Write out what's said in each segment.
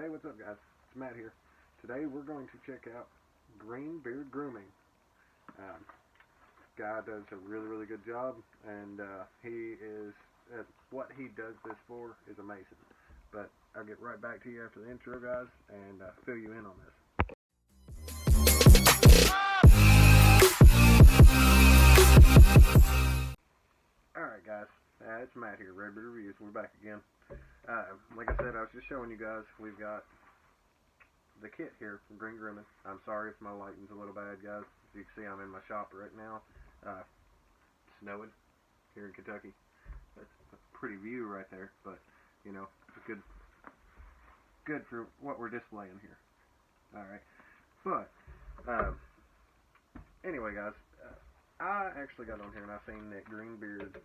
Hey, what's up, guys? It's Matt here. Today we're going to check out Green Beard Grooming. Guy does a really good job, and he is what he does this for is amazing. But I'll get right back to you after the intro, guys, and fill you in on this. Alright, guys, it's Matt here, Red Beard Reviews. We're back again. Like I said, I was just showing you guys, we've got the kit here from Green Grooming. I'm sorry if my lighting's a little bad, guys. As you can see, I'm in my shop right now. Snowing here in Kentucky. That's a pretty view right there, but, you know, it's good for what we're displaying here. Alright, but, anyway, guys, I actually got on here and I seen that Green Beard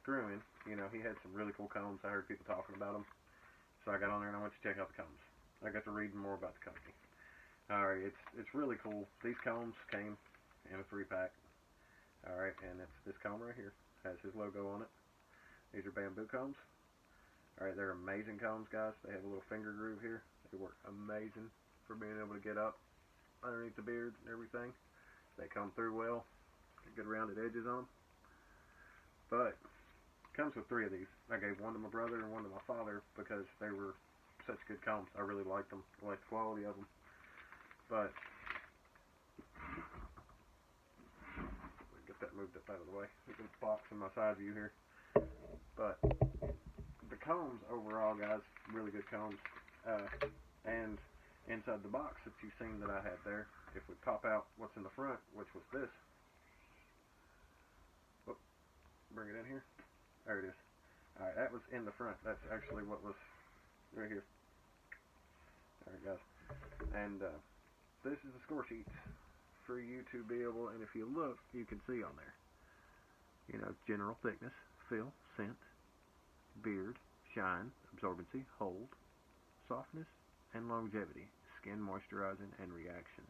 Grooming, you know, he had some really cool combs. I heard people talking about them. So I got on there and I went to check out the combs. I got to read more about the company. Alright, it's really cool. These combs came in a 3-pack. Alright, and it's this comb right here. Has his logo on it. These are bamboo combs. Alright, they're amazing combs, guys. They have a little finger groove here. They work amazing for being able to get up underneath the beard and everything. They come through well. Good rounded edges on them. But comes with 3 of these. I gave one to my brother and one to my father because they were such good combs. I really liked them. I liked the quality of them. But get that moved up out of the way. There's a box in my side view here. But the combs overall, guys, really good combs. And inside the box that you've seen that I had there, if we pop out what's in the front, which was this. Whoop, bring it in here. There it is. Alright, that was in the front. That's actually what was right here. Alright, guys. And this is the score sheet for you to be able, and if you look, you can see on there. You know, general thickness, feel, scent, beard, shine, absorbency, hold, softness, and longevity, skin moisturizing, and reaction.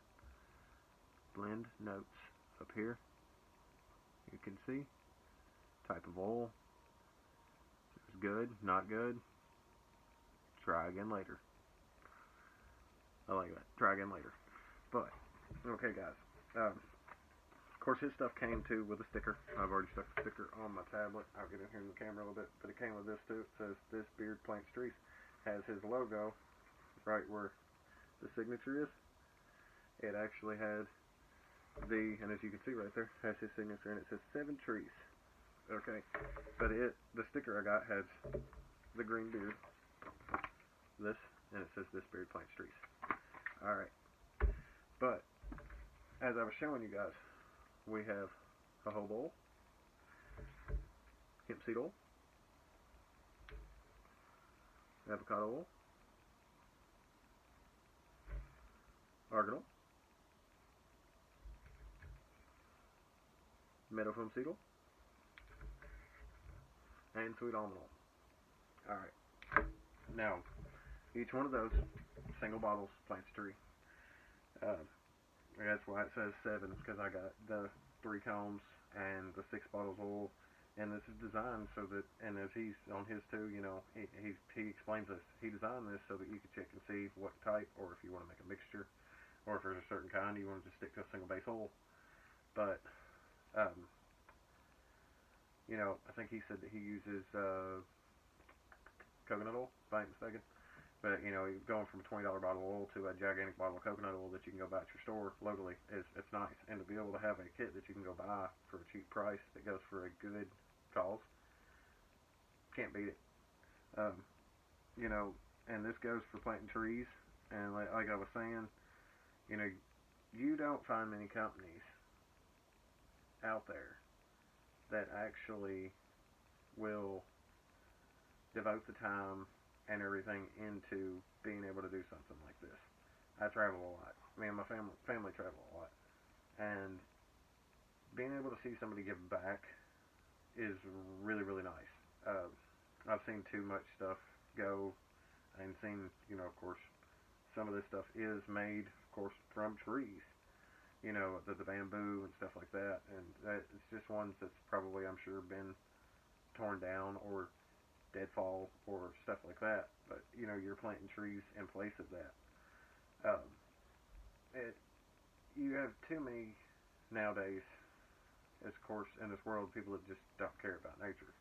Blend notes up here. You can see. Type of oil. Good, not good. Try again later. I like that. Try again later. But, okay, guys. Of course, his stuff came too with a sticker. I've already stuck the sticker on my tablet. I'll get in here in the camera a little bit. But it came with this too. It says, "This beard plant streaks." Has his logo right where the signature is. It actually has and as you can see right there, has his signature, and it says 7 trees. Okay, but the sticker I got has the green beard, this, and it says "This beard plant trees." Alright, but as I was showing you guys, we have jojoba oil, hemp seed oil, avocado oil, argan oil, meadow foam seed oil, and sweet almond oil. Alright. Now, each one of those single bottles plants a tree. That's why it says 7, because I got the 3 combs and the 6 bottles of oil. And this is designed so that, and as he's on his too, you know, he explains this. He designed this so that you could check and see what type, or if you want to make a mixture, or if there's a certain kind you want to just stick to a single base oil. But, you know, I think he said that he uses coconut oil, if I ain't mistaken. But, you know, going from a $20 bottle of oil to a gigantic bottle of coconut oil that you can go buy at your store locally it's nice. And to be able to have a kit that you can go buy for a cheap price that goes for a good cause, can't beat it. You know, and this goes for planting trees. And like I was saying, you know, you don't find many companies out there that actually will devote the time and everything into being able to do something like this. I travel a lot. Me and my family travel a lot. And being able to see somebody give back is really nice. I've seen too much stuff go and seen, you know, of course, some of this stuff is made, of course, from trees. You know, the bamboo and stuff like that. And it's just ones that's probably, I'm sure, been torn down or deadfall or stuff like that, but you know, you're planting trees in place of that. Um, it You have too many nowadays, of course, in this world, people that just don't care about nature.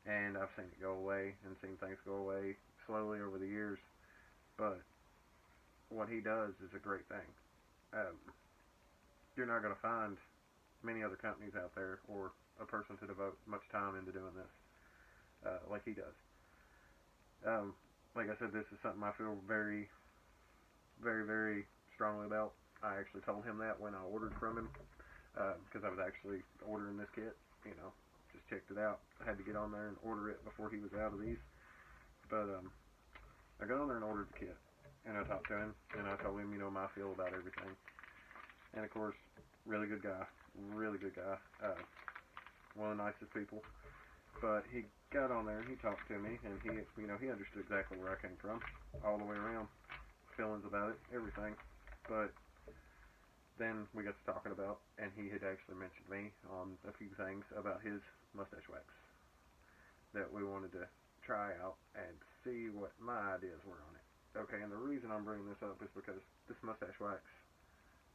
And I've seen it go away and seen things go away slowly over the years. But what he does is a great thing. Um, you're not going to find many other companies out there or a person to devote much time into doing this like he does. Like I said, this is something I feel very, very, very strongly about. I actually told him that when I ordered from him because I was actually ordering this kit. You know, just checked it out. I had to get on there and order it before he was out of these. But I got on there and ordered the kit, and I talked to him, and I told him, you know, my feel about everything. And of course, really good guy, one of the nicest people. But he got on there and he talked to me, and he, you know, he understood exactly where I came from, all the way around, feelings about it, everything. But then we got to talking about, and he had actually mentioned me on a few things about his mustache wax that we wanted to try out and see what my ideas were on it. Okay, and the reason I'm bringing this up is because this mustache wax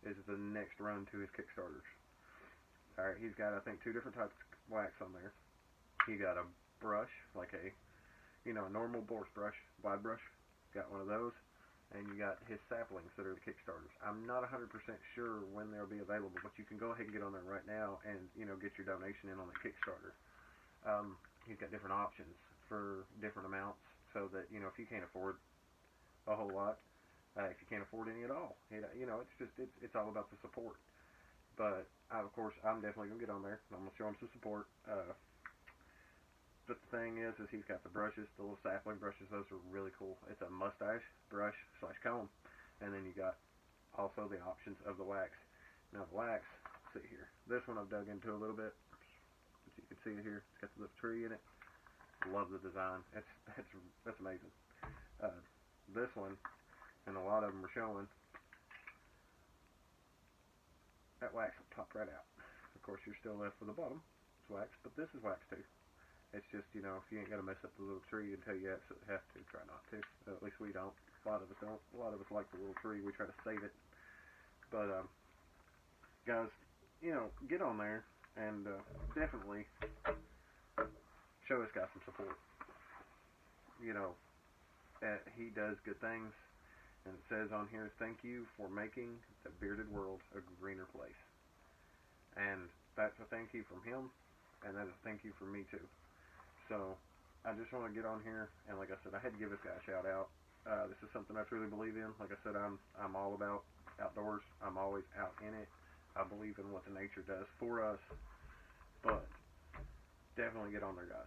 is the next run to his Kickstarters. Alright, he's got, I think, 2 different types of wax on there. He got a brush, like a, you know, a normal Boris brush, wide brush. Got one of those. And you got his saplings that are the Kickstarters. I'm not 100% sure when they'll be available, but you can go ahead and get on there right now and, you know, get your donation in on the Kickstarter. He's got different options for different amounts, so that, you know, if you can't afford a whole lot, if you can't afford any at all, you know, it's all about the support. But of course, I'm definitely gonna get on there. I'm gonna show him some support. But the thing is he's got the brushes, the little sapling brushes. Those are really cool. It's a mustache brush / comb, and then you got also the options of the wax. Now the wax, let's see here. This one I've dug into a little bit. As you can see it here, it's got the little tree in it. Love the design. That's amazing. This one, and a lot of them are showing, that wax will pop right out. Of course, you're still left with the bottom. It's wax, but this is wax too. It's just, you know, if you ain't got to mess up the little tree until you absolutely have to, try not to. At least we don't. A lot of us don't. A lot of us like the little tree. We try to save it. But, guys, you know, get on there and definitely show this guy some support. You know, he does good things. And it says on here, thank you for making the bearded world a greener place. And that's a thank you from him. And that is a thank you from me, too. So, I just want to get on here, and like I said, I had to give this guy a shout out. This is something I truly believe in. Like I said, I'm all about outdoors. I'm always out in it. I believe in what the nature does for us. But definitely get on there, guys.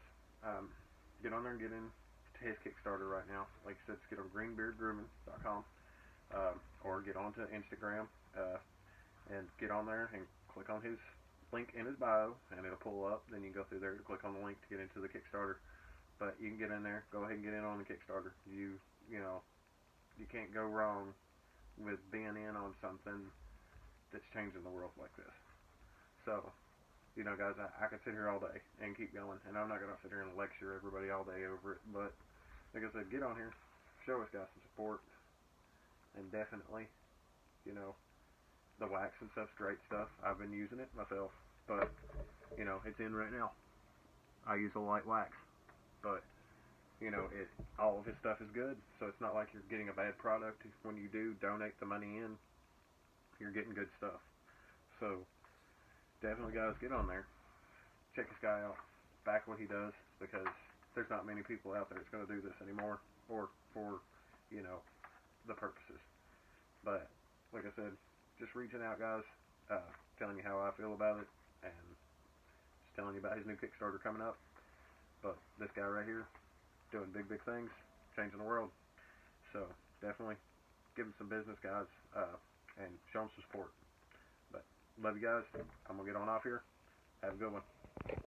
Get on there and get in to his Kickstarter right now. Like I said, just get on greenbeardgrooming.com or get onto Instagram and get on there and click on his link in his bio, and it'll pull up. Then you can go through there to click on the link to get into the Kickstarter. But you can get in there. Go ahead and get in on the Kickstarter. You know, you can't go wrong with being in on something that's changing the world like this. So, you know, guys, I could sit here all day and keep going, and I'm not going to sit here and lecture everybody all day over it. But like I said, get on here, show us guys some support, and definitely, you know, the wax and stuff's great stuff. I've been using it myself, but, you know, it's in right now. I use a light wax, but, you know, all of his stuff is good, so it's not like you're getting a bad product. When you do donate the money in, you're getting good stuff. So, definitely, guys, get on there. Check this guy out. Back what he does, because there's not many people out there that's going to do this anymore, or for, you know, the purposes. But, like I said, just reaching out, guys, telling you how I feel about it, and just telling you about his new Kickstarter coming up. But this guy right here, doing big, big things, changing the world. So, definitely give him some business, guys, and show him some support. But, love you guys. I'm going to get on off here. Have a good one.